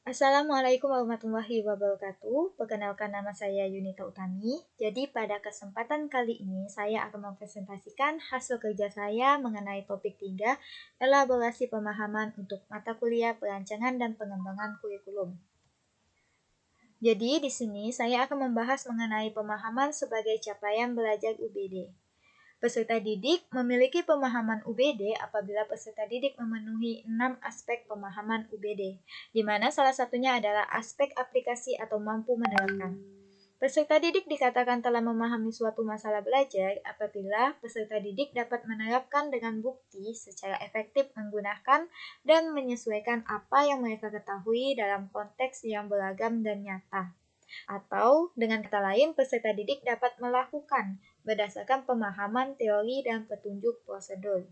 Assalamualaikum warahmatullahi wabarakatuh. Perkenalkan, nama saya Yunita Utami. Jadi pada kesempatan kali ini saya akan mempresentasikan hasil kerja saya mengenai topik 3, elaborasi pemahaman untuk mata kuliah perancangan dan pengembangan kurikulum. Jadi di sini saya akan membahas mengenai pemahaman sebagai capaian belajar UBD. Peserta didik memiliki pemahaman UBD apabila peserta didik memenuhi 6 aspek pemahaman UBD, di mana salah satunya adalah aspek aplikasi atau mampu menerapkan. Peserta didik dikatakan telah memahami suatu masalah belajar apabila peserta didik dapat menerapkan dengan bukti secara efektif menggunakan dan menyesuaikan apa yang mereka ketahui dalam konteks yang beragam dan nyata. Atau dengan kata lain, peserta didik dapat melakukan berdasarkan pemahaman teori dan petunjuk prosedur.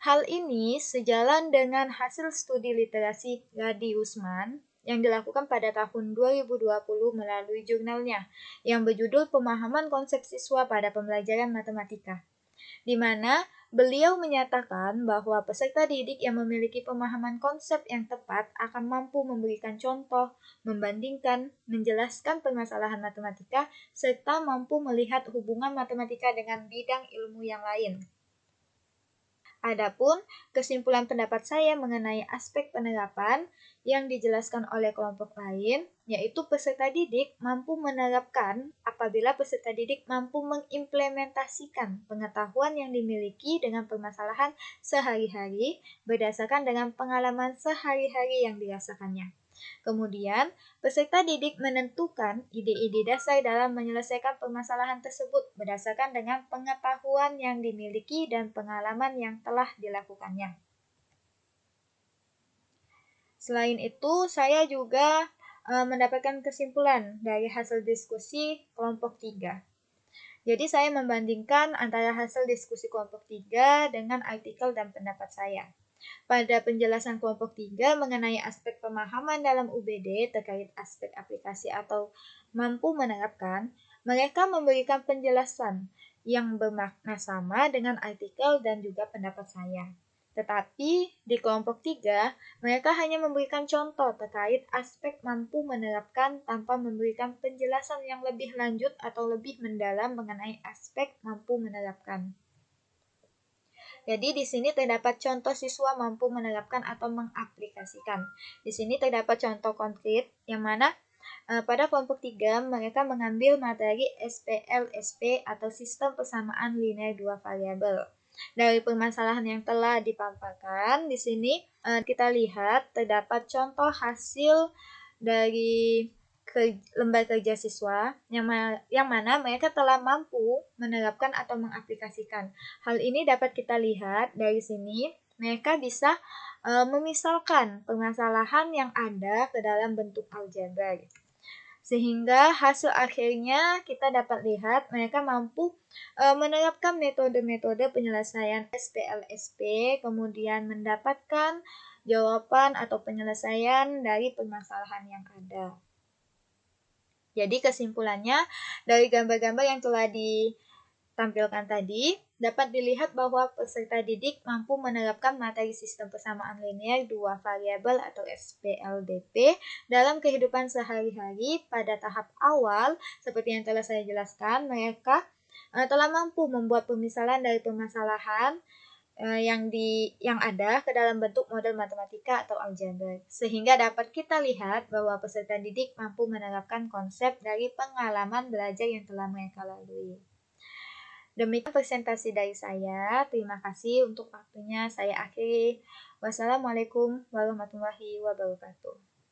Hal ini sejalan dengan hasil studi literasi Radi Usman yang dilakukan pada tahun 2020 melalui jurnalnya yang berjudul Pemahaman Konsep Siswa pada Pembelajaran Matematika, di mana beliau menyatakan bahwa peserta didik yang memiliki pemahaman konsep yang tepat akan mampu memberikan contoh, membandingkan, menjelaskan permasalahan matematika, serta mampu melihat hubungan matematika dengan bidang ilmu yang lain. Adapun kesimpulan pendapat saya mengenai aspek penerapan yang dijelaskan oleh kelompok lain, yaitu peserta didik mampu menerapkan apabila peserta didik mampu mengimplementasikan pengetahuan yang dimiliki dengan permasalahan sehari-hari berdasarkan dengan pengalaman sehari-hari yang dirasakannya. Kemudian, peserta didik menentukan ide-ide dasar dalam menyelesaikan permasalahan tersebut berdasarkan dengan pengetahuan yang dimiliki dan pengalaman yang telah dilakukannya. Selain itu, saya juga mendapatkan kesimpulan dari hasil diskusi kelompok 3. Jadi saya membandingkan antara hasil diskusi kelompok 3 dengan artikel dan pendapat saya. Pada penjelasan kelompok 3 mengenai aspek pemahaman dalam UBD terkait aspek aplikasi atau mampu menerapkan, mereka memberikan penjelasan yang bermakna sama dengan artikel dan juga pendapat saya. Tetapi di kelompok 3, mereka hanya memberikan contoh terkait aspek mampu menerapkan tanpa memberikan penjelasan yang lebih lanjut atau lebih mendalam mengenai aspek mampu menerapkan. Jadi di sini terdapat contoh siswa mampu menerapkan atau mengaplikasikan. Di sini terdapat contoh konkret yang mana pada kelompok 3 mereka mengambil materi SPLSP atau sistem persamaan linear dua variabel. Dari permasalahan yang telah dipaparkan di sini kita lihat terdapat contoh hasil dari lembar kerja siswa yang mana mereka telah mampu menerapkan atau mengaplikasikan. Hal ini dapat kita lihat dari sini, mereka bisa memisalkan permasalahan yang ada ke dalam bentuk aljabar. Sehingga hasil akhirnya kita dapat lihat mereka mampu menerapkan metode-metode penyelesaian SPLSP, kemudian mendapatkan jawaban atau penyelesaian dari permasalahan yang ada. Jadi kesimpulannya, dari gambar-gambar yang telah ditampilkan tadi, dapat dilihat bahwa peserta didik mampu menerapkan materi sistem persamaan linear dua variabel atau SPLDP dalam kehidupan sehari-hari pada tahap awal. Seperti yang telah saya jelaskan, mereka telah mampu membuat pemisalan dari permasalahan yang ada ke dalam bentuk model matematika atau aljabar, sehingga dapat kita lihat bahwa peserta didik mampu menerapkan konsep dari pengalaman belajar yang telah mereka lalui. Demikian presentasi dari saya. Terima kasih untuk waktunya. Saya akhiri. Wassalamualaikum warahmatullahi wabarakatuh.